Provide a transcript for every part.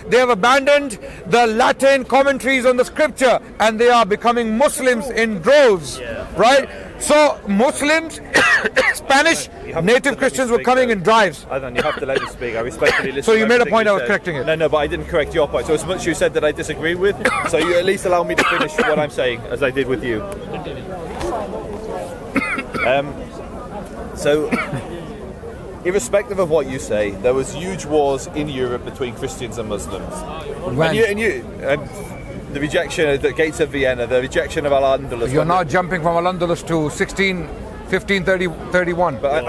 They have abandoned the Latin commentaries on the scripture and they are becoming Muslims in droves, right? So Muslims, Spanish native Christians were coming in drives. Adnan, you have to let me speak. I respectfully listen. So you to made a everything point, you I was said. correcting it. No, but I didn't correct your point. So as much you said that I disagree with, so you at least allow me to finish what I'm saying, as I did with you. So, irrespective of what you say, there was huge wars in Europe between Christians and Muslims. When? The rejection of the gates of Vienna, the rejection of Al-Andalus. You're now jumping from Al-Andalus to 1531. But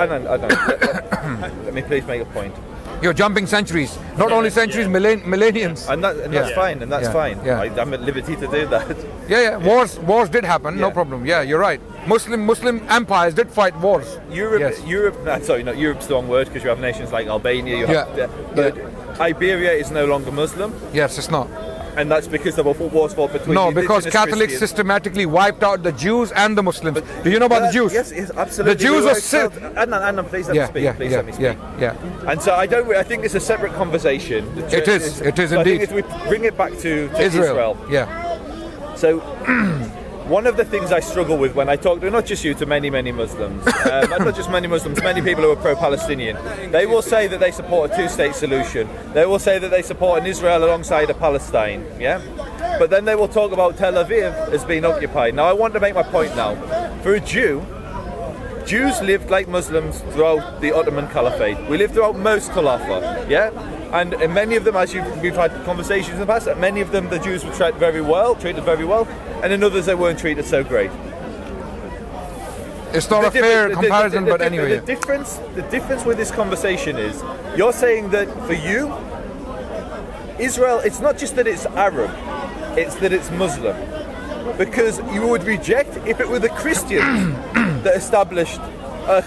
let me please make a point. You're jumping centuries, not only centuries, millenniums. And that's fine, and that's fine. Yeah. I'm at liberty to do that. Yeah. Wars did happen, no problem. Yeah, you're right. Muslim empires did fight wars. Europe's the wrong word, because you have nations like Albania. But Iberia is no longer Muslim. Yes, it's not. And that's because there were wars fought between because Catholics Christians. systematically wiped out the Jews and the Muslims. Do you know about the Jews? Yes, absolutely. The Jews are Adnan, please let me speak. Please let me speak. Yeah. And so I think it's a separate conversation. It is so indeed. I think if we bring it back to Israel. Yeah. So one of the things I struggle with when I talk to, not just you, to many Muslims, not just many Muslims, many people who are pro-Palestinian, they will say that they support a two-state solution. They will say that they support an Israel alongside a Palestine, yeah? But then they will talk about Tel Aviv as being occupied. Now I want to make my point now. For a Jew, Jews lived like Muslims throughout the Ottoman Caliphate. We lived throughout most Khilafah, yeah? And in many of them, we've had conversations in the past, many of them the Jews were treated very well, and in others they weren't treated so great. It's not a fair comparison, but anyway. The difference with this conversation is, you're saying that for you, Israel, it's not just that it's Arab, it's that it's Muslim. Because you would reject, if it were the Christians that established a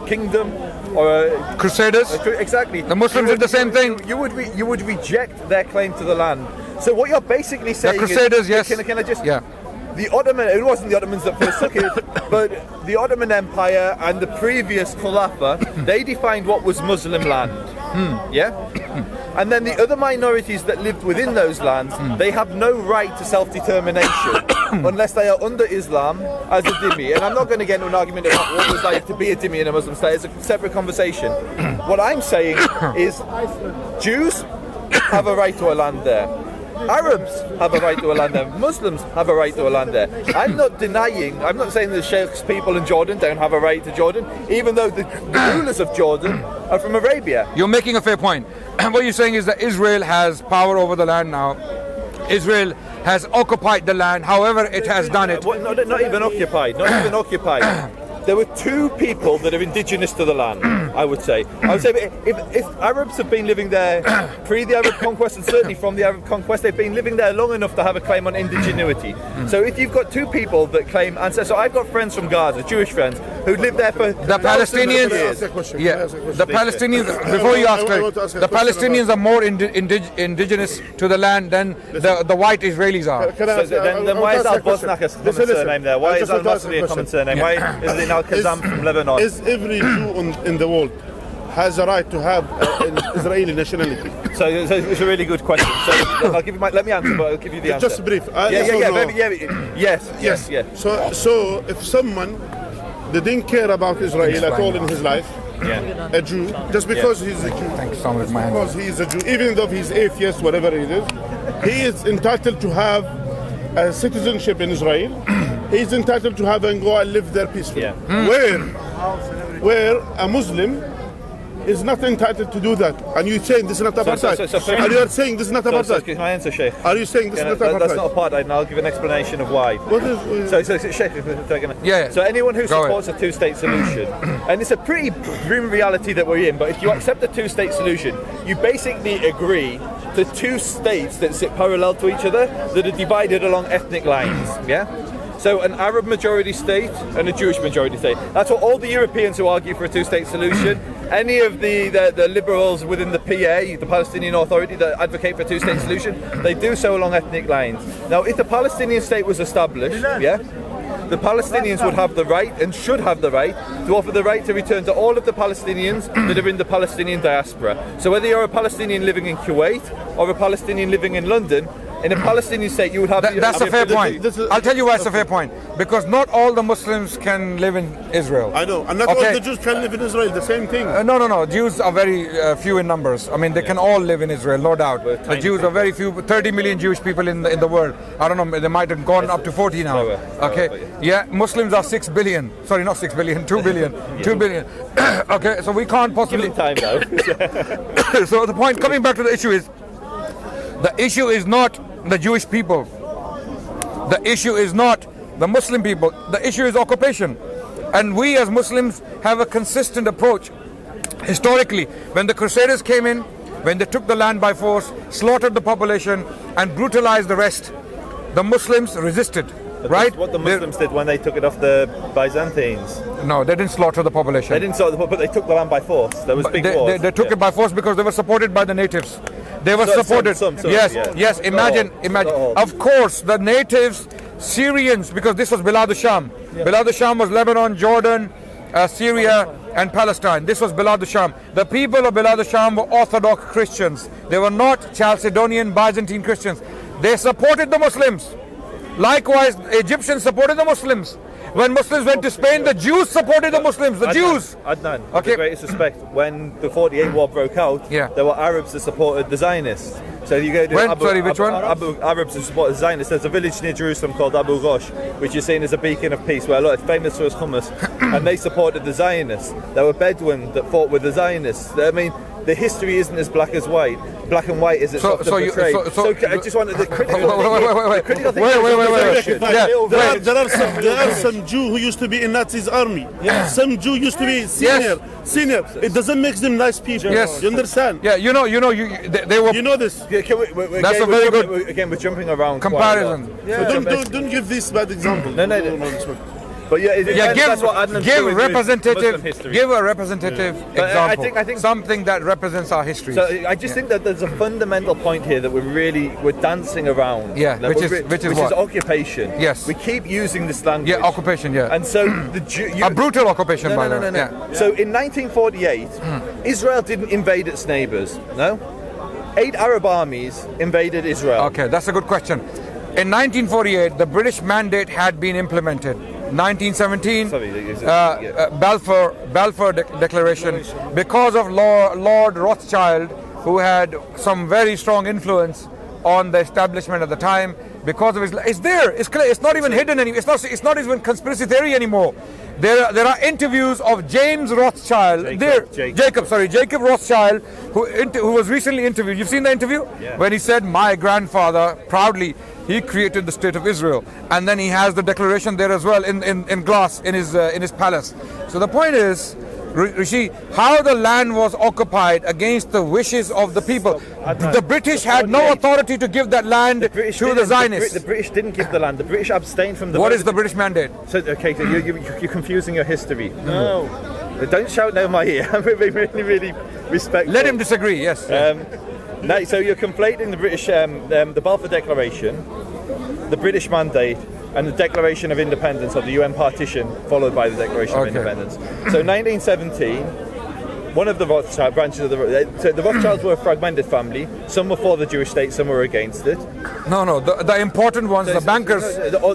kingdom, or Crusaders. Exactly. The Muslims did the same thing. You would reject their claim to the land. So what you're basically saying the Crusaders, is, yes. Can I just? Yeah. The Ottoman. It wasn't the Ottomans that first took it, but the Ottoman Empire and the previous Khilafah, they defined what was Muslim land. Yeah. And then the other minorities that lived within those lands, they have no right to self-determination unless they are under Islam as a dhimmi. And I'm not going to get into an argument about what it was like to be a dhimmi in a Muslim state. It's a separate conversation. What I'm saying is, Jews have a right to a land there. Arabs have a right to a land there. Muslims have a right to a land there. I'm not saying the Sheikh's people in Jordan don't have a right to Jordan, even though the rulers of Jordan are from Arabia. You're making a fair point. What you're saying is that Israel has power over the land now. Israel has occupied the land, however it has done it. Not even occupied. There were two people that are indigenous to the land, I would say. If Arabs have been living there pre the Arab conquest, and certainly from the Arab conquest, they've been living there long enough to have a claim on indigeneity. So if you've got two people that claim ancestry, so I've got friends from Gaza, Jewish friends, who lived there for the Palestinians. The Palestinians. Before you ask, the Palestinians are more indigenous to the land than the white Israelis are. Then why is Al-Bosnak a common surname there? Why is Al-Masri a common surname? Why is it Al-Kazam from Lebanon? Is every Jew in the world has a right to have an Israeli nationality? So it's a really good question. So let me answer, but I'll give you the answer. Just brief. Yes. So if someone didn't care about Israel at all in his life, a Jew, just because he's a Jew, because he's a Jew, even though he's atheist, whatever it is, he is entitled to have a citizenship in Israel. He's entitled to have and go and live there peacefully. Where a Muslim is not entitled to do that. And you're saying this is not apartheid. And you're saying this is not apartheid. Can I answer, Sheikh? Are you saying this is not apartheid? That's not apartheid, and I'll give an explanation of why. Yeah. So anyone who supports a two-state solution, and it's a pretty grim reality that we're in, but if you accept a two-state solution, you basically agree to two states that sit parallel to each other, that are divided along ethnic lines, yeah? So an Arab majority state and a Jewish majority state. That's what all the Europeans who argue for a two-state solution, any of the liberals within the PA, the Palestinian Authority, that advocate for a two-state solution, they do so along ethnic lines. Now, if the Palestinian state was established, the Palestinians would have the right and should have the right to offer the right to return to all of the Palestinians that are in the Palestinian diaspora. So whether you're a Palestinian living in Kuwait or a Palestinian living in London, in a Palestinian state, you would have. That's a fair point. I'll tell you why it's a fair point. Because not all the Muslims can live in Israel. I know, and not all the Jews can live in Israel. The same thing. No. Jews are very few in numbers. I mean, they can all live in Israel, no doubt. The Jews are very few. 30 million Jewish people in the world. I don't know. They might have gone up to 40 now. Okay. Yeah. Muslims are 6 billion. Sorry, not 6 billion. 2 billion. 2 billion. Okay. So we can't possibly. Time now. So the point, coming back to the issue is not the Jewish people. The issue is not the Muslim people. The issue is occupation. And we as Muslims have a consistent approach. Historically, when the Crusaders came in, when they took the land by force, slaughtered the population and brutalized the rest, the Muslims resisted. Right? What the Muslims did when they took it off the Byzantines. No, they didn't slaughter the population. They didn't slaughter but they took the land by force. There was big wars. They took it by force because they were supported by the natives. They were supported. Yes. Imagine. Of course, the natives, Syrians, because this was Bilad al-Sham. Bilad al-Sham was Lebanon, Jordan, Syria, and Palestine. This was Bilad al-Sham. The people of Bilad al-Sham were Orthodox Christians. They were not Chalcedonian, Byzantine Christians. They supported the Muslims. Likewise, Egyptians supported the Muslims. When Muslims went to Spain, the Jews supported the Muslims. The Jews. Adnan, with the greatest respect, when the 48 war broke out, there were Arabs that supported the Zionists. So you go to Arabs that supported the Zionists. There's a village near Jerusalem called Abu Ghosh, which is seen as a beacon of peace, where it's famous for its hummus, and they supported the Zionists. There were Bedouin that fought with the Zionists. I mean, the history isn't as black and white as it's often portrayed. I just wanted the critical thing. There are some Jew who used to be in Nazis' army. Some Jew used to be senior. It doesn't make them nice people. You understand? Yeah, they were. You know this. That's a very good. Again, we're jumping around. Comparison. So don't give this bad example. No. But give a representative example. I think something that represents our history. So I just think that there's a fundamental point here that we're dancing around. Yeah, which is occupation. Yes, we keep using this language. Yeah, occupation. Yeah, and so a brutal occupation by them. No. So in 1948, Israel didn't invade its neighbours. No, 8 Arab armies invaded Israel. Okay, that's a good question. In 1948, the British mandate had been implemented. 1917, Balfour Declaration, because of Lord Rothschild, who had some very strong influence on the establishment at the time, because of his, it's there, it's clear, it's not even hidden anymore, it's not even conspiracy theory anymore. There are interviews of James Rothschild, Jacob Rothschild, who was recently interviewed. You've seen the interview? Yeah. When he said, my grandfather, proudly, he created the state of Israel. And then he has the declaration there as well in glass in his palace. So the point is, Rishi, how the land was occupied against the wishes of the people. The British had no authority to give that land to the Zionists. The British didn't give the land. The British abstained from the. What is the British mandate? So you're confusing your history. No, don't shout over my ear. I'm really respectful. Let him disagree. Yes. So you're conflating the British, the Balfour Declaration, the British mandate, and the Declaration of Independence, or the UN partition, followed by the Declaration of Independence. So 1917, one of the Rothschild branches of the Rothschilds were a fragmented family. Some were for the Jewish state, some were against it. No, the important ones, the bankers.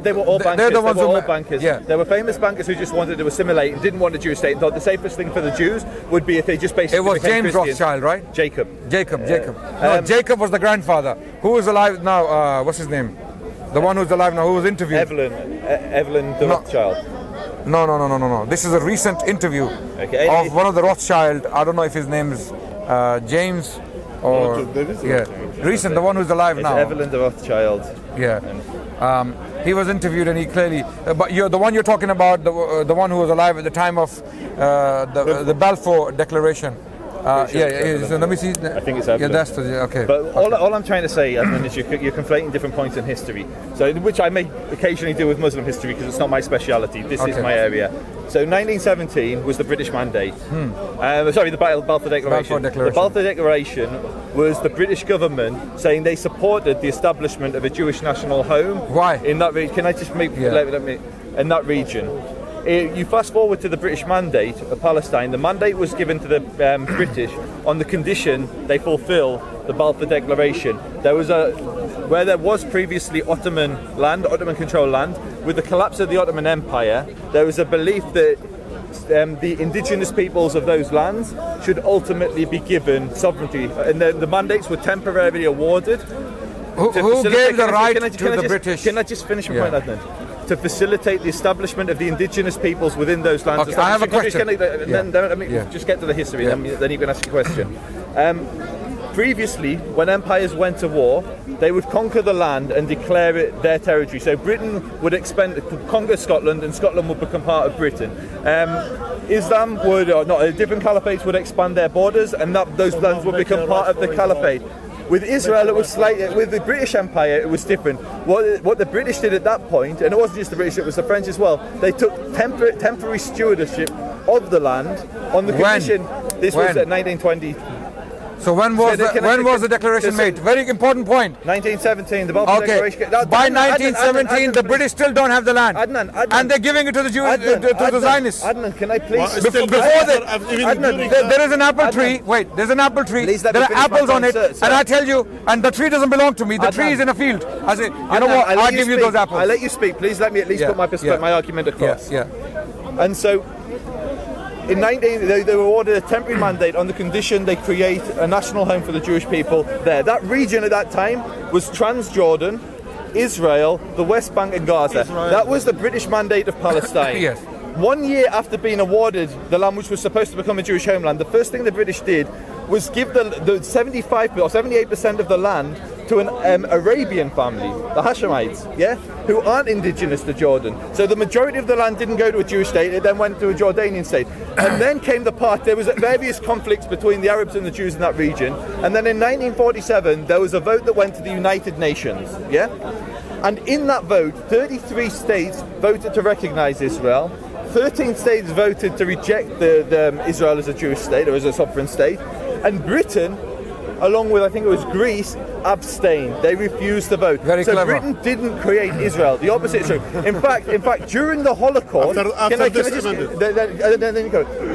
They were all bankers. They're the ones who were all bankers. Yeah. There were famous bankers who just wanted to assimilate and didn't want a Jewish state, and thought the safest thing for the Jews would be if they just basically. It was became James Christians. Rothschild, right? Jacob. No, Jacob was the grandfather. Who is alive now? What's his name? The one who's alive now, who was interviewed? Evelyn the Rothschild. No. This is a recent interview of one of the Rothschild. I don't know if his name is James or recent. The one who's alive now. Evelyn the Rothschild. Yeah. He was interviewed and he clearly. But the one you're talking about, the one who was alive at the time of the Balfour Declaration. So let me see. I think it's Evelyn. Yeah, that's okay. But all I'm trying to say, Adnan, is you're conflating different points in history. So, which I may occasionally do with Muslim history because it's not my speciality. This is my area. So 1917 was the British mandate. The Balfour Declaration. The Balfour Declaration was the British government saying they supported the establishment of a Jewish national home. Why? In that region. Can I just make? Let me. in that region. You fast forward to the British Mandate of Palestine. The mandate was given to the British on the condition they fulfill the Balfour Declaration. Where there was previously Ottoman controlled land, with the collapse of the Ottoman Empire, there was a belief that the indigenous peoples of those lands should ultimately be given sovereignty, and the mandates were temporarily awarded. Who gave the right to the British? Can I just finish my point, Adnan? To facilitate the establishment of the indigenous peoples within those lands. Okay, I have a question. Just get to the history, then you can ask a question. Previously, when empires went to war, they would conquer the land and declare it their territory. So Britain would conquer Scotland, and Scotland would become part of Britain. Islam different caliphates would expand their borders, and those lands would become part of the caliphate. With Israel, it was slightly. With the British Empire, it was different. What the British did at that point, and it wasn't just the British, it was the French as well. They took temporary stewardship of the land on the condition. This was at 1920. So when was the declaration made? Very important point. 1917, the Balfour Declaration. By 1917, the British still don't have the land, and they're giving it to the Jews, to the Zionists. Adnan, can I please? Before there is an apple tree. Wait, there's an apple tree. There are apples on it, and I tell you, and the tree doesn't belong to me. The tree is in a field. I say, you know what? I'll give you those apples. I let you speak. Please let me at least put my argument across. And so, in they were awarded a temporary mandate on the condition they create a national home for the Jewish people there. That region at that time was Transjordan, Israel, the West Bank and Gaza. That was the British Mandate of Palestine. Yes. 1 year after being awarded the land which was supposed to become a Jewish homeland, the first thing the British did was give the 75 or 78% of the land to an Arabian family, the Hashemites, who aren't indigenous to Jordan. So the majority of the land didn't go to a Jewish state, it then went to a Jordanian state. And then came the part, there was various conflicts between the Arabs and the Jews in that region. And then in 1947, there was a vote that went to the United Nations, And in that vote, 33 states voted to recognize Israel. 13 states voted to reject Israel as a Jewish state or as a sovereign state. And Britain, along with I think it was Greece, abstained. They refused to vote. Very clever. Britain didn't create Israel. The opposite is true. In fact, during the Holocaust,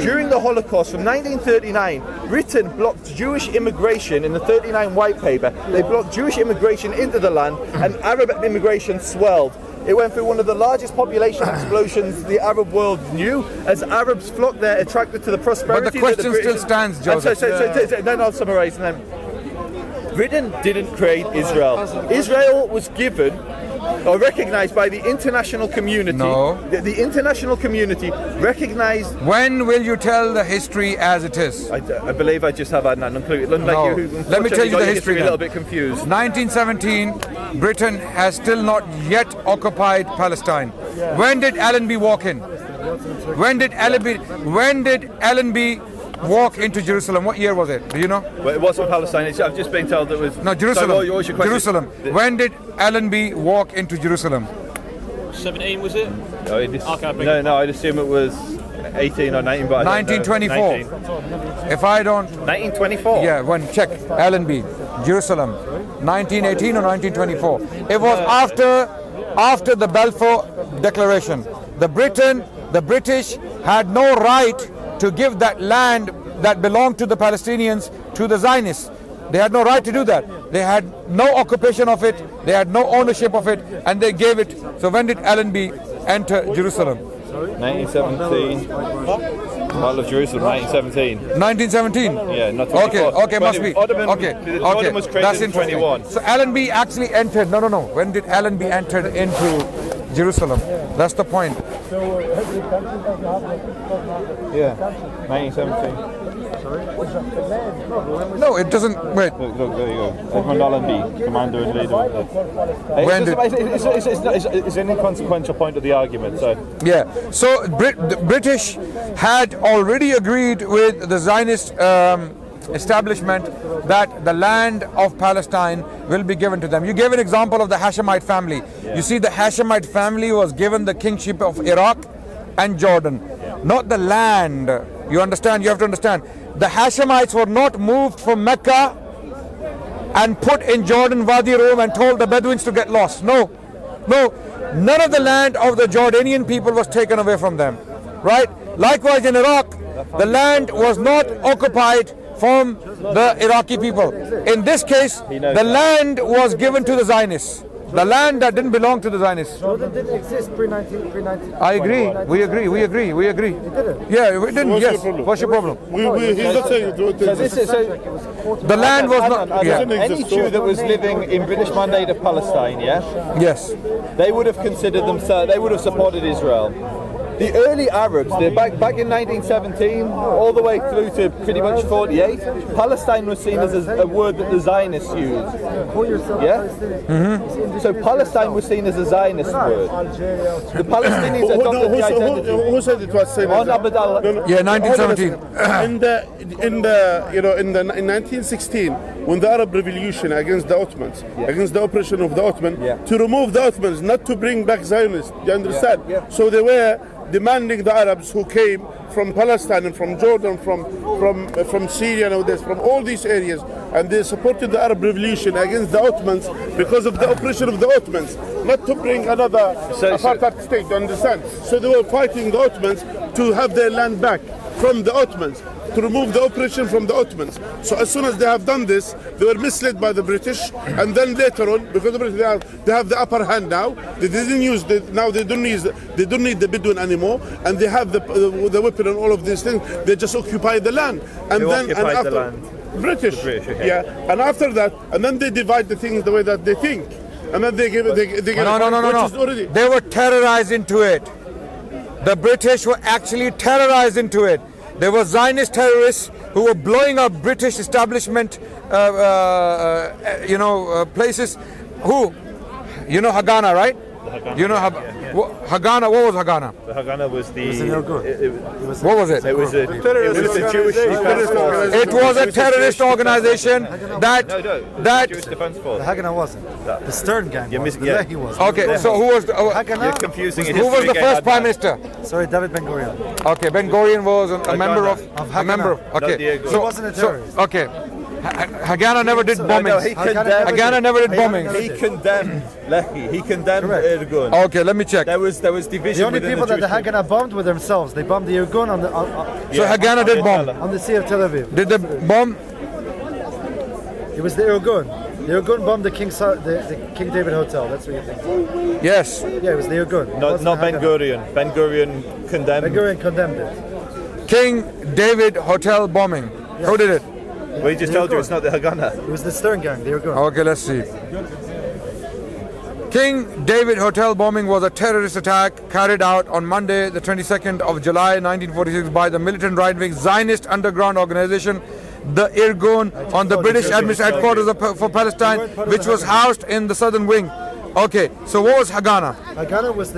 during the Holocaust from 1939, Britain blocked Jewish immigration in the 39 White Paper. They blocked Jewish immigration into the land, and Arab immigration swelled. It went through one of the largest population explosions the Arab world knew, as Arabs flocked there, attracted to the prosperity. But the question still stands, Joseph. Then I'll summarize. And then Britain didn't create Israel. Israel was given or recognized by the international community. No. The international community recognized. When will you tell the history as it is? I believe I just have Adnan included. No. Let me tell you the history. A little bit confused. 1917, Britain has still not yet occupied Palestine. When did Allenby walk in? When did Allenby walk into Jerusalem? What year was it? Do you know? Well, it wasn't Palestine. I've just been told it was. No, Jerusalem. So what was your question? Jerusalem. When did Allenby walk into Jerusalem? 17 was it? No, I'd assume it was 18 or 19. But 1924. If I don't. 1924. Yeah, check Allenby, Jerusalem, 1918 or 1924. It was after the Balfour Declaration. The British had no right to give that land that belonged to the Palestinians to the Zionists. They had no right to do that. They had no occupation of it. They had no ownership of it, and they gave it. So when did Allenby enter Jerusalem? 1917. Battle of Jerusalem, 1917. 1917? Yeah, not 24. Okay, must be. Ottoman was created in 21. So Allenby actually entered. No. When did Allenby enter into Jerusalem? That's the point. Yeah, 1917. No, it doesn't. Wait. Look, there you go. Edmund Allenby, commander and leader. It's an inconsequential point of the argument. So So the British had already agreed with the Zionist establishment that the land of Palestine will be given to them. You gave an example of the Hashemite family. You see, the Hashemite family was given the kingship of Iraq and Jordan, not the land. You understand? You have to understand. The Hashemites were not moved from Mecca and put in Jordan Wadi Rum and told the Bedouins to get lost. No. none of the land of the Jordanian people was taken away from them, right? Likewise in Iraq, the land was not occupied from the Iraqi people. In this case, the land was given to the Zionists. The land that didn't belong to the Zionists. Jordan didn't exist pre-19. I agree. We agree. It didn't. Yeah, we didn't. What's Yes. your problem? What's your problem? He's not saying it. The land was not. Yeah. Any Jew that was living in British Mandate of Palestine, Yes. they would have considered themselves, they would have supported Israel. The early Arabs, back in 1917, all the way through to pretty much 48, Palestine was seen as a word that the Zionists used. Call yourself Mm-hmm. So Palestine was seen as a Zionist word. The Palestinians adopted the identity. Who said it was saying? On Abdallah. Yeah, 1917. In 1916, when the Arab Revolution against the Ottomans, against the oppression of the Ottoman, to remove the Ottomans, not to bring back Zionists. You understand? So they were demanding the Arabs who came from Palestine and from Jordan, from Syria and all this, from all these areas, and they supported the Arab Revolution against the Ottomans because of the oppression of the Ottomans, not to bring another apartheid state. You understand? So they were fighting the Ottomans to have their land back from the Ottomans, to remove the oppression from the Ottomans. So as soon as they have done this, they were misled by the British, and then later on, because the British they have the upper hand now. They didn't use now they don't need the Bedouin anymore, and they have the weapon and all of these things. They just occupy the land, and Occupied the land. British, okay. yeah, and after that, and then they divide the things the way that they think, and then they give it. No. They were terrorized into it. The British were actually terrorized into it. There were Zionist terrorists who were blowing up British establishment, places. Who? You know Haganah, right? You know Haganah. What was Haganah? The Haganah was the. What was it? It was a Jewish defense force. It was a terrorist organization Jewish defense force. The Haganah wasn't. The Stern gang was. The Lehi was. Okay, so who was the, You're confusing who was the first prime minister? Sorry, David Ben Gurion. Okay, Ben Gurion was a member of Haganah. Okay, He wasn't a terrorist. Okay, Haganah never did bombings. Haganah never did bombings. He condemned Lehi. He condemned Irgun. Okay, let me check. There was division. The only within people that the Jewish Haganah bombed were themselves. They bombed the Irgun So Haganah did bomb. on the Sea of Tel Aviv. Did they bomb? It was the Irgun. The Irgun bombed the King David Hotel. That's what you think. Yes. Yeah, it was the Irgun. Not Ben Gurion. Ben Gurion condemned. Ben Gurion condemned it. King David Hotel bombing. Who did it? We just told you it's not the Haganah. It was the Stern gang. The Irgun. Okay, let's see. King David Hotel bombing was a terrorist attack carried out on Monday, the 22nd of July 1946 by the militant right-wing Zionist underground organization, the Irgun, on the British administrative headquarters for Palestine, which was housed in the southern wing. Okay, so what was Haganah? Haganah was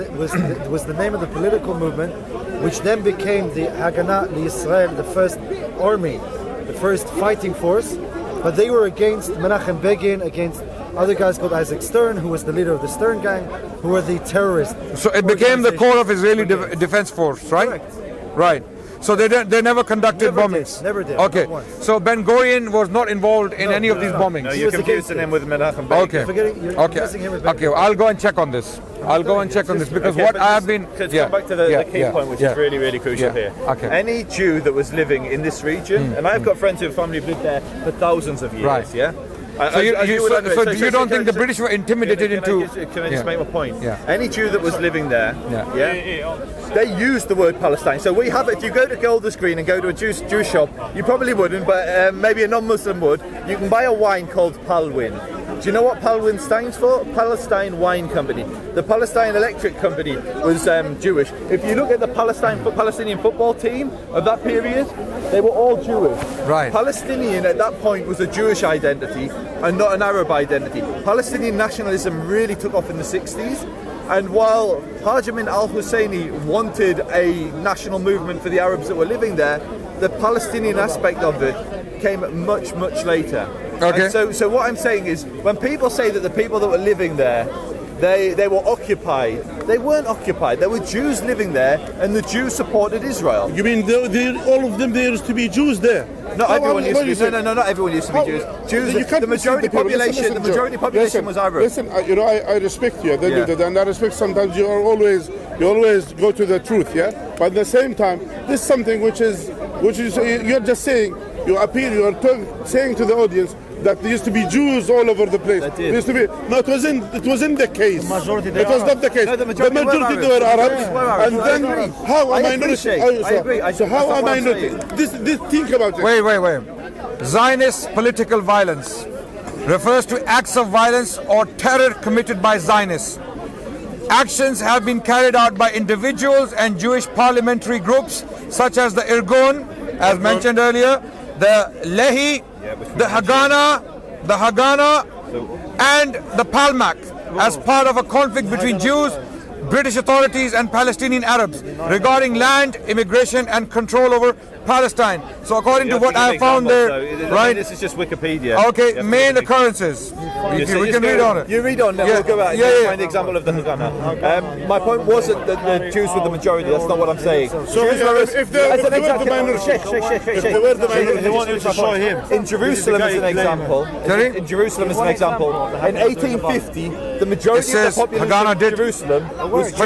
the name of the political movement, which then became the Haganah Israel, the first army, the first fighting force. But they were against Menachem Begin, against other guys called Isaac Stern, who was the leader of the Stern gang, who were the terrorists. So it became the core of Israeli defense force, right? Correct. Right. So they never conducted bombings. Never did. Okay. Not once. So Ben Gurion was not involved in any of these bombings. No, He you're was against confusing it. him with Menachem Begin. Okay. You're confusing him with Ben Okay. I'll go and check on this. Because what I have been. To come back to the key point, which is really, really crucial here. Okay. Any Jew that was living in this region, and I've got friends who have family who've lived there for thousands of years. Right. Yeah. So you don't think the British were intimidated into? Can I just make my point? Yeah. Any Jew that was living there, they used the word Palestine. So we have it. If you go to Golders Green and go to a Jewish shop, you probably wouldn't, but maybe a non-Muslim would. You can buy a wine called Palwin. Do you know what Palwin stands for? Palestine Wine Company. The Palestine Electric Company was Jewish. If you look at the Palestinian football team of that period, they were all Jewish. Right. Palestinian at that point was a Jewish identity and not an Arab identity. Palestinian nationalism really took off in the 60s. And while Hashemite al-Husseini wanted a national movement for the Arabs that were living there, the Palestinian aspect of it came much, much later. Okay. And so what I'm saying is, when people say that the people that were living there, they were occupied. They weren't occupied. There were Jews living there, and the Jews supported Israel. You mean all of them there used to be Jews there? Not everyone used to be. No, not everyone used to be Jews. The majority population. The majority population was Arab. Listen, I respect you, and I respect sometimes you always go to the truth, yeah. But at the same time, this is something which is you're just saying. You appeal. You are saying to the audience that there used to be Jews all over the place. There used to be. No, it wasn't the case. It was not the case. No, the majority were Arabs. And then how a minority? I agree. So how a minority? This think about it. Wait. Zionist political violence refers to acts of violence or terror committed by Zionists. Actions have been carried out by individuals and Jewish parliamentary groups such as the Irgun, as mentioned earlier, the Lehi, the Haganah, and the Palmach, as part of a conflict between Jews, British authorities and Palestinian Arabs regarding land, immigration and control over Palestine. So according to what I found there, right? This is just Wikipedia. Okay, main occurrences. We can read on it. You read on it. We'll go back and find the example of the Haganah. My point wasn't that the Jews were the majority. That's not what I'm saying. So if they were the minority, they wanted to show him. In Jerusalem as an example. In Jerusalem as an example. In 1850, the majority of the population of Jerusalem was